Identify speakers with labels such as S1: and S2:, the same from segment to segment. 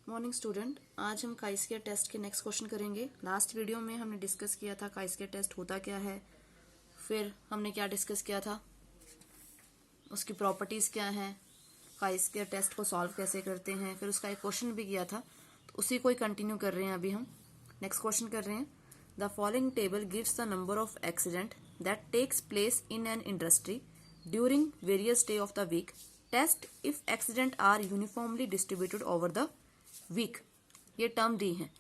S1: Morning student, आज हम काई स्क्वायर टेस्ट के नेक्स्ट क्वेश्चन करेंगे। लास्ट वीडियो में हमने डिस्कस किया था काई स्क्वायर टेस्ट होता क्या है, फिर हमने क्या डिस्कस किया था, उसकी प्रॉपर्टीज़ क्या हैं, काई स्क्वायर टेस्ट को सॉल्व कैसे करते हैं, फिर उसका एक क्वेश्चन भी किया था। तो उसी को ही कंटिन्यू कर रहे हैं। अभी हम नेक्स्ट क्वेश्चन कर रहे हैं। The following table gives the number of accident that takes place in an industry during various day of the week. Test if accident are uniformly distributed over the week. ये term दी है।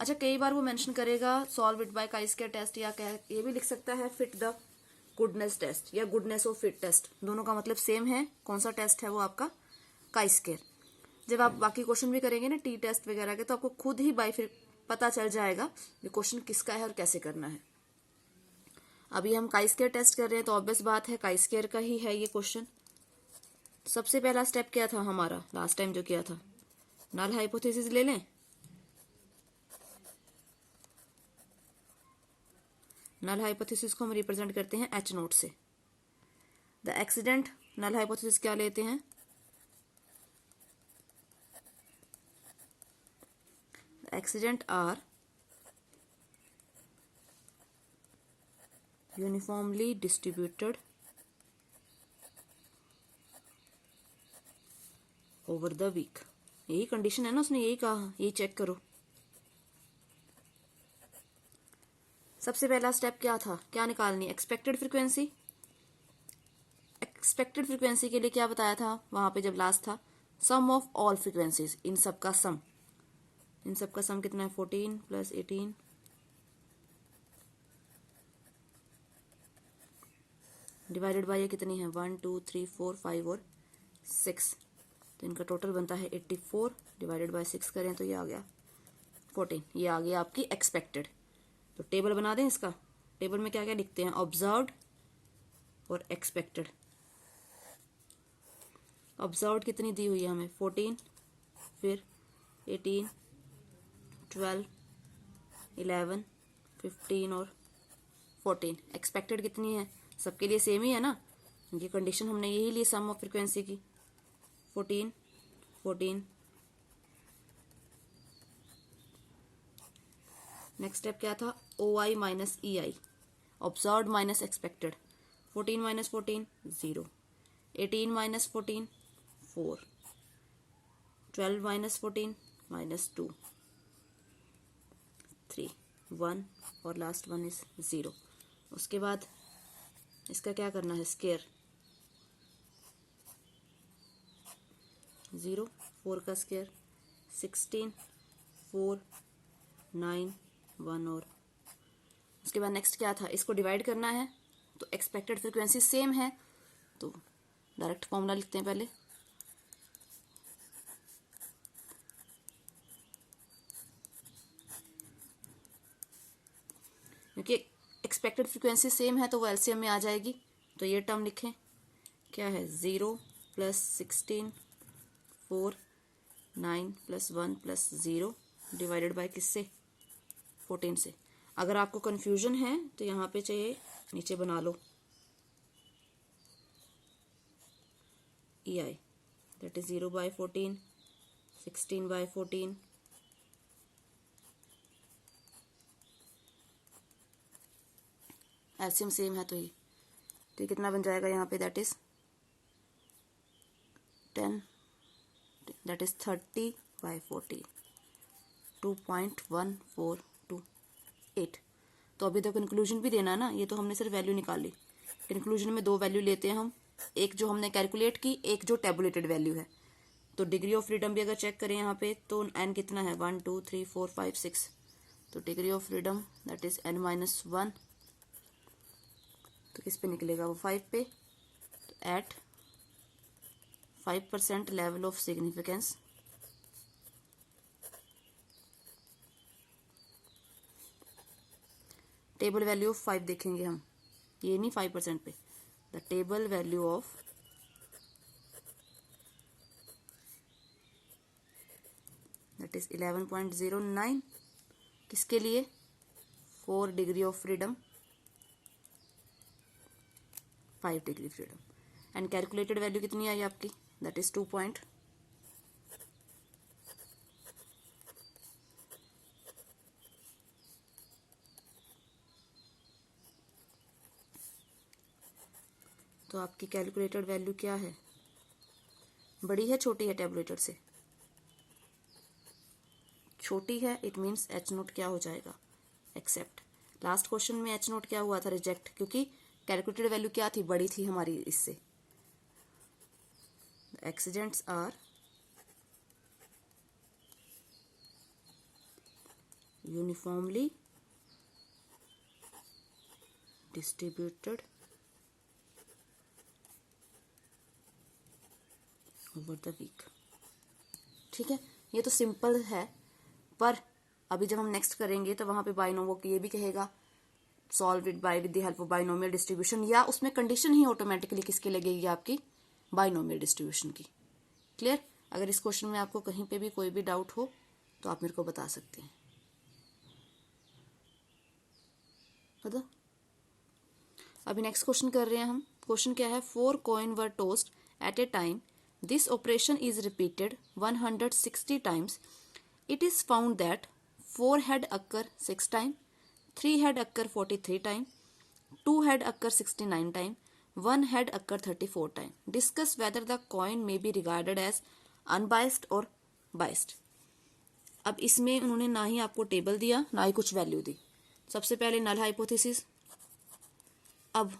S1: अच्छा, कई बार वो मेंशन करेगा solve it by chi square test, या ये भी लिख सकता है फिट द गुडनेस टेस्ट या गुडनेस ऑफ फिट टेस्ट। दोनों का मतलब सेम है। कौन सा टेस्ट है वो आपका काई स्क्वायर। जब आप बाकी क्वेश्चन भी करेंगे ना टी टेस्ट वगैरह के, तो आपको खुद ही बाय फिर पता चल जाएगा ये क्वेश्चन किसका है और कैसे करना है। अभी हम काई स्क्वायर टेस्ट कर रहे हैं तो ऑब्वियस बात है काई स्क्वायर का ही है ये क्वेश्चन। सबसे पहला स्टेप क्या था हमारा लास्ट टाइम जो किया था, नल हाइपोथेसिस ले लें। नल हाइपोथेसिस को हम रिप्रेजेंट करते हैं एच नोट से। द एक्सीडेंट नल हाइपोथेसिस क्या लेते हैं, accident are uniformly distributed over the week. यही कंडीशन है ना, उसने यही कहा, यही चेक करो। सबसे पहला स्टेप क्या था, क्या निकालनी, एक्सपेक्टेड फ्रीक्वेंसी। एक्सपेक्टेड फ्रीक्वेंसी के लिए क्या बताया था वहां पे जब लास्ट था, सम ऑफ ऑल फ्रीक्वेंसीज, इन सब का सम। इन सब का सम कितना है, 14 प्लस 18 डिवाइडेड बाय ये कितनी है, 1 2 3 4 5 और 6। तो इनका टोटल बनता है 84 डिवाइडेड बाय 6 करें तो ये आ गया 14। ये आ गया आपकी एक्सपेक्टेड। तो टेबल बना दें इसका। टेबल में क्या क्या लिखते हैं, ऑब्जर्व्ड और एक्सपेक्टेड। ऑब्जर्व्ड कितनी दी हुई है हमें, 14, फिर 18, 12, 11, 15 और 14। एक्सपेक्टेड कितनी है, सबके लिए सेम ही है ना, ये कंडीशन हमने यही ली सम ऑफ फ्रीक्वेंसी की, 14, 14। नेक्स्ट स्टेप क्या था, O I minus E I, observed minus expected. 14 minus 14 0, 18 minus 14 4, 12 minus 14 minus 2, 3, 1 और लास्ट वन इज 0। उसके बाद इसका क्या करना है, स्क्वायर। 0 4 का स्क्वायर 16 4 9 1 और उसके बाद नेक्स्ट क्या था, इसको डिवाइड करना है। तो एक्सपेक्टेड फ्रीक्वेंसी सेम है तो डायरेक्ट फॉर्मूला लिखते हैं पहले। क्योंकि एक्सपेक्टेड फ्रीक्वेंसी सेम है तो वो एलसीएम में आ जाएगी। तो ये टर्म लिखें, क्या है, 0 plus 16 4 9 plus 1 plus 0 divided by किससे, 14 से। अगर आपको कंफ्यूजन है तो यहाँ पे चाहिए नीचे बना लो E I, that is 0 by 14, 16 by 14, LCM same है तो ये कितना बन जाएगा यहाँ पे, that is 10, that is 30 by 40, 2.1428। तो अभी तो कंक्लूजन भी देना ना, ये तो हमने सिर्फ वैल्यू निकाली। कंक्लूजन में दो वैल्यू लेते हैं हम, एक जो हमने कैलकुलेट की, एक जो टेबुलेटेड वैल्यू है। तो डिग्री ऑफ फ्रीडम भी अगर चेक करें यहाँ पे तो एन कितना है, 1 2 3 4 5 6। तो degree of freedom that is n minus 1। तो किस पे निकलेगा वो, 5 पे। तो at 5% level of significance table value of 5 देखेंगे हम, ये नहीं 5% पे, the table value of that is 11.09। किसके लिए, 4 degree of freedom, 5 degree freedom. And calculated value कितनी आई आपकी, दैट इज तो आपकी कैलकुलेटेड वैल्यू क्या है, बड़ी है छोटी है टेबुलेटेड से? छोटी है, इट मीन्स एच नोट क्या हो जाएगा, एक्सेप्ट। लास्ट क्वेश्चन में एच नोट क्या हुआ था, रिजेक्ट, क्योंकि कैलकुलेटेड वैल्यू क्या थी, बड़ी थी हमारी इससे। Accidents are uniformly distributed over the week. ठीक है, ये तो सिंपल है, पर अभी जब हम नेक्स्ट करेंगे तो वहां पे बाइनोमो की ये भी कहेगा solve it bye with the help of binomial distribution, या उसमें कंडीशन ही ऑटोमेटिकली किसकी लगेगी, आपकी बाइनोमियल डिस्ट्रीब्यूशन की। क्लियर? अगर इस क्वेश्चन में आपको कहीं पे भी कोई भी डाउट हो तो आप मेरे को बता सकते हैं। पता? अभी नेक्स्ट क्वेश्चन कर रहे हैं हम। क्वेश्चन क्या है, 4 coin were tossed at a time, this operation is repeated 160 times, it is found that 4 head occur 6 time, 3 head occur 43 time, 2 head occur 69 time, 1 head occur 34 time, discuss whether the coin may be regarded as unbiased और biased. अब इसमें उन्होंने ना ही आपको table दिया ना ही कुछ value दी। सबसे पहले नल हाइपोथेसिस। अब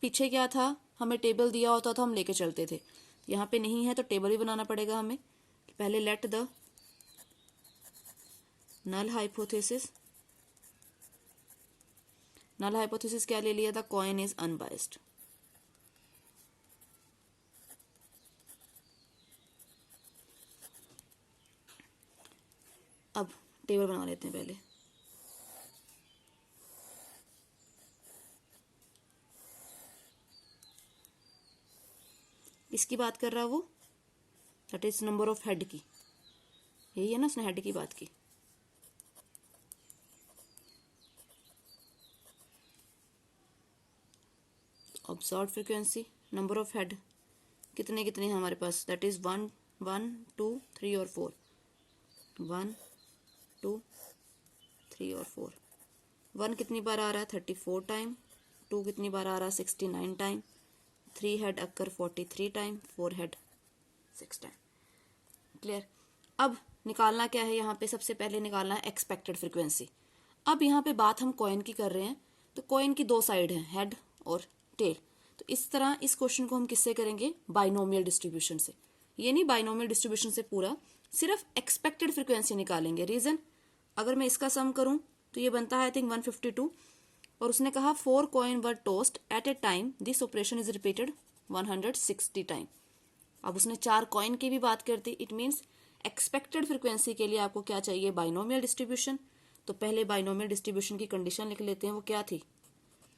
S1: पीछे क्या था, हमें टेबल दिया होता तो हम लेके चलते थे, यहाँ पे नहीं है तो टेबल ही बनाना पड़ेगा हमें। पहले let the null hypothesis, null hypothesis क्या ले लिया था, कॉइन इज अनबाइस्ड। अब टेबल बना लेते हैं पहले। इसकी बात कर रहा वो, that is number of head की, यही है ना, उसने हेड की बात की। Observe frequency, number of head कितने कितने हैं हमारे पास, दैट इज 1 1 2 3 और 4, 1 2 3 और 4। 1 कितनी बार आ रहा है, 34 टाइम, 2 कितनी बार आ रहा है, 69 time, 3 head occur 43 time, 4 head 6 time. Clear? अब निकालना क्या है, यहाँ पे सबसे पहले निकालना है एक्सपेक्टेड फ्रीक्वेंसी। अब यहाँ पे बात हम कॉइन की कर रहे हैं, तो कॉइन की दो साइड हैं, हेड और टेल। तो इस तरह इस क्वेश्चन को हम किससे करेंगे, बाइनोमियल डिस्ट्रीब्यूशन से। ये नहीं बाइनोमियल डिस्ट्रीब्यूशन से पूरा, सिर्फ एक्सपेक्टेड फ्रीक्वेंसी निकालेंगे। रीजन, अगर मैं इसका सम करूं तो ये बनता है आई थिंक 152, और उसने कहा 4 coin were tossed at a time, this operation is repeated 160 time. अब उसने 4 कॉइन की भी बात कर दी, इट मीन्स एक्सपेक्टेड फ्रीक्वेंसी के लिए आपको क्या चाहिए, बाइनोमियल डिस्ट्रीब्यूशन। तो पहले बाइनोमियल डिस्ट्रीब्यूशन की कंडीशन लिख लेते हैं, वो क्या थी,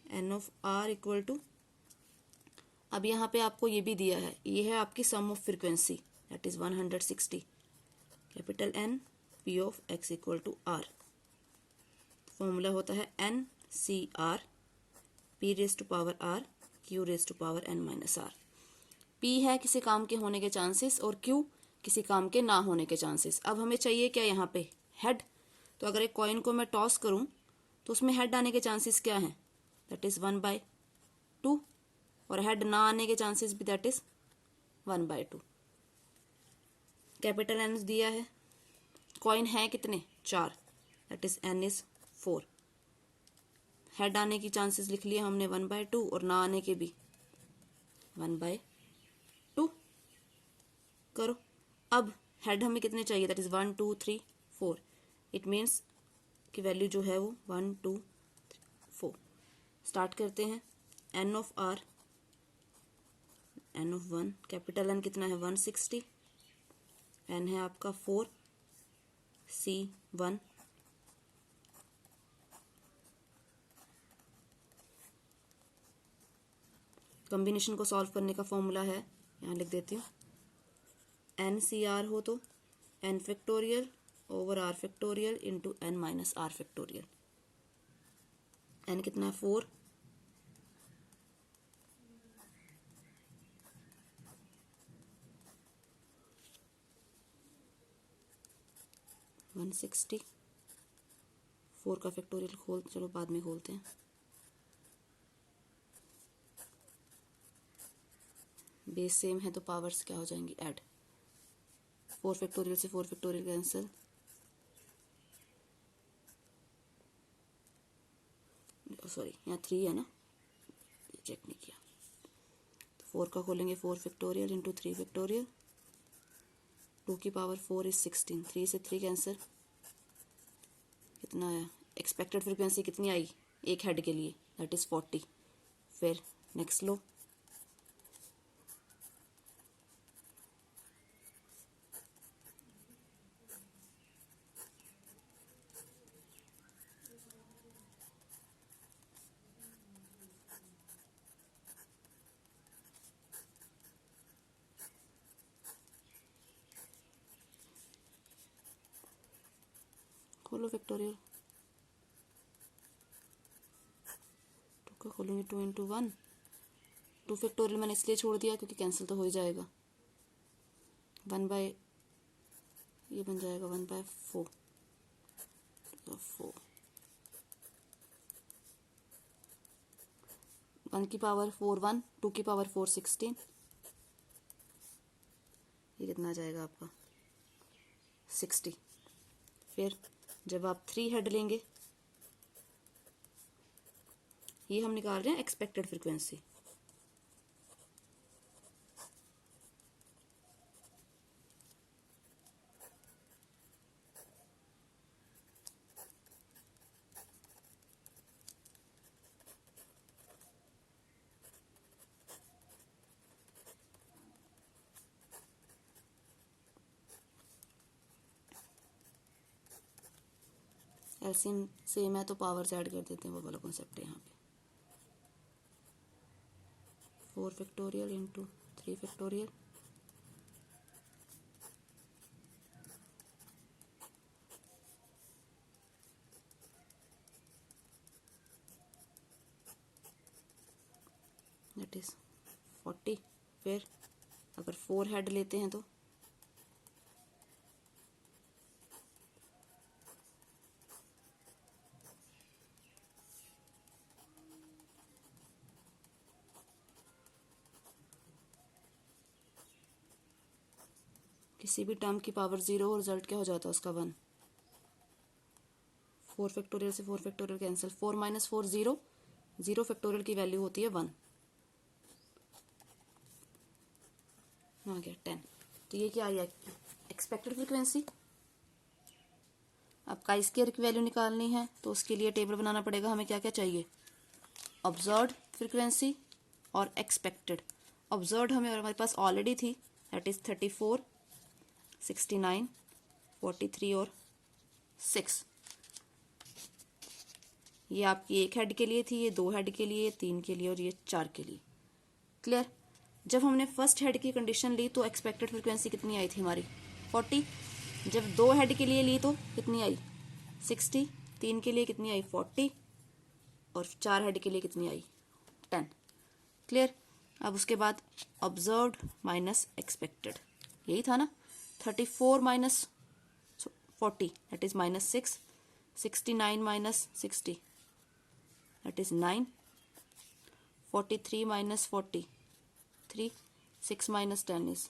S1: N of R equal to, अब यहाँ पे आपको ये भी दिया है, ये है आपकी sum of frequency, that is 160, capital N P of X equal to R. Formula होता है N C R P raise to power R Q raise to power N minus R. P है किसी काम के होने के चांसेस और Q किसी काम के ना होने के चांसेस। अब हमें चाहिए क्या यहाँ पे, हेड। तो अगर एक कॉइन को मैं टॉस करूं तो उसमें हेड आने के चांसेस क्या हैं, दैट इज 1/2, और हेड ना आने के चांसेस भी दैट इज 1/2। कैपिटल एन दिया है, कॉइन है कितने, 4, that is an is 4। Head आने की चांसेस लिख लिया हमने 1/2 और ना आने के भी 1/2। करो, अब हेड हमें कितने चाहिए, दैट इज 1 2 3 4, इट मीन्स की वैल्यू जो है वो 1 2 4। स्टार्ट करते हैं, N of R, N of 1, capital N कितना है 160, एन है आपका 4, सी 1, कॉम्बिनेशन को सॉल्व करने का फॉर्मूला है, यहाँ लिख देती हूँ, एन सी आर हो तो N factorial over R factorial into N minus R factorial. N कितना है 4, वन 4 का फैक्टोरियल खोल, चलो बाद में खोलते हैं, बेस सेम है तो पावर्स क्या हो जाएंगी, ऐड। 4 फैक्टोरियल से 4 फैक्टोरियल कैंसिल, सॉरी यहाँ 3 है ना, चेक नहीं किया। तो 4 का खोलेंगे 4 फैक्टोरियल इंटू 3 फैक्टोरियल, 2 की पावर 4 इज 16, 3 से 3 कैंसिल, कितना आया, एक्सपेक्टेड फ्रीक्वेंसी कितनी आई एक हेड के लिए, दैट इज 40। फिर नेक्स्ट लो, खोलो फैक्टोरियल, 2 का खोलेंगे 2 इंटू 1, 2 फैक्टोरियल मैंने इसलिए छोड़ दिया क्योंकि कैंसिल तो हो ही जाएगा, 1 बाय, ये बन जाएगा 1 बाय 4, 1 की पावर 4 1, 2 की पावर 4 16, ये कितना आ जाएगा आपका 60। फिर जब आप 3 हेड लेंगे, ये हम निकाल रहे हैं एक्सपेक्टेड फ्रीक्वेंसी, एलसीएम सेम है तो पावर्स ऐड कर देते हैं, वो वाला कॉन्सेप्ट है यहाँ पे। 4 factorial into 3 factorial, that is 40। फिर अगर 4 हेड लेते हैं तो किसी भी टर्म की पावर 0 और रिजल्ट क्या हो जाता है उसका 1। 4 फैक्टोरियल से 4 फैक्टोरियल कैंसिल, 4 माइनस 4 0, 0 फैक्टोरियल की वैल्यू होती है 1, आ गया 10। तो ये क्या आई एक्सपेक्टेड फ्रीक्वेंसी। अब काई स्क्वायर की वैल्यू निकालनी है तो उसके लिए टेबल बनाना पड़ेगा, हमें क्या क्या चाहिए, ऑब्जर्व्ड फ्रीक्वेंसी और एक्सपेक्टेड। ऑब्जर्व्ड हमारे पास ऑलरेडी थी, दैट इज 34, 69, 43 और 6। ये आपकी एक हेड के लिए थी, ये 2 हेड के लिए, 3 के लिए और ये 4 के लिए। क्लियर। जब हमने फर्स्ट हेड की कंडीशन ली तो एक्सपेक्टेड फ्रीक्वेंसी कितनी आई थी हमारी 40। जब 2 हेड के लिए ली तो कितनी आई 60, 3 के लिए कितनी आई 40 और 4 हेड के लिए कितनी आई 10। क्लियर। अब उसके बाद ऑब्जर्व्ड माइनस एक्सपेक्टेड, यही था ना। 34 minus 40 that is -6, 69 minus 60 that is 9, 43 minus 43, 6 minus 10 is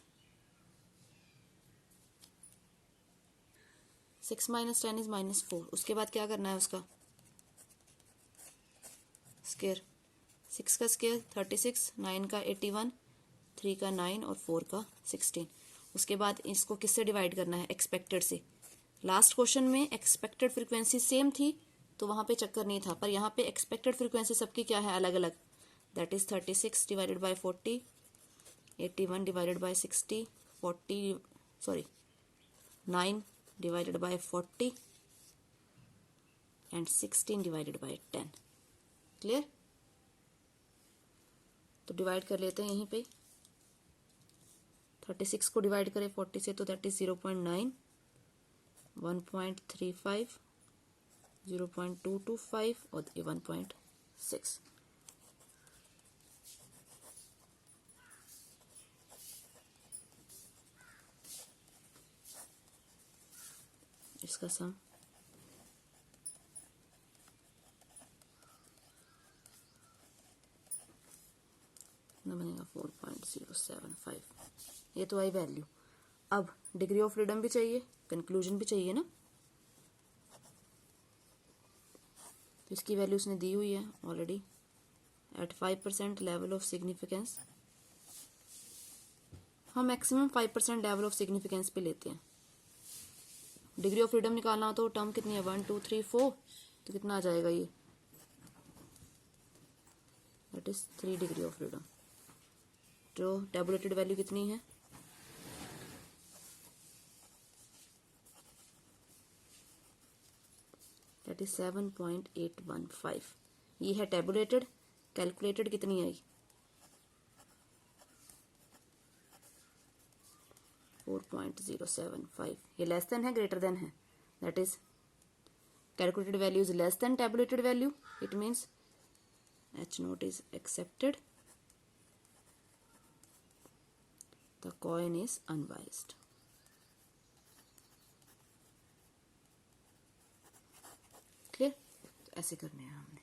S1: 6 minus 10 is -4। उसके बाद क्या करना है उसका स्क्वायर, 6 का स्क्वायर 36, 9 का 81, 3 का 9 और 4 का 16। उसके बाद इसको किससे डिवाइड करना है एक्सपेक्टेड से। लास्ट क्वेश्चन में एक्सपेक्टेड फ्रीक्वेंसी सेम थी तो वहां पे चक्कर नहीं था, पर यहाँ पे एक्सपेक्टेड फ्रीक्वेंसी सबकी क्या है अलग अलग, that is 36 divided by 40, 81 divided by 60, 9 divided by 40 and 16 divided by 10। Clear. तो डिवाइड कर लेते हैं यहीं पे, 36 को डिवाइड करें 40 से तो दैट इज 0.9, 1.35, 0.225 और 1.6। इसका सम ना बनेगा 4.075, ये तो आई वैल्यू। अब डिग्री ऑफ फ्रीडम भी चाहिए, कंक्लूजन भी चाहिए ना, तो इसकी वैल्यू उसने दी हुई है already at 5% level of significance. हम मैक्सिमम 5% लेवल ऑफ सिग्निफिकेंस पे लेते हैं। डिग्री ऑफ फ्रीडम निकालना हो तो टर्म कितनी है 1 2 3 4, तो कितना आ जाएगा ये, that is 3 degree of freedom. जो टेबुलेटेड वैल्यू कितनी है, दैट इज 7.815। ये है टेबुलेटेड। कैलकुलेटेड कितनी आई 4.075। ये लेस देन है ग्रेटर देन है, that is calculated value is less than tabulated value, it means H naught is accepted, the coin is unbiased। Clear, तो ऐसे करने हैं हमने।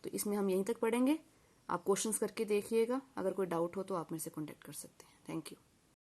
S1: तो इसमें हम यहीं तक पढ़ेंगे, आप क्वेश्चंस करके देखिएगा, अगर कोई डाउट हो तो आप मेरे से कांटेक्ट कर सकते हैं। Thank you.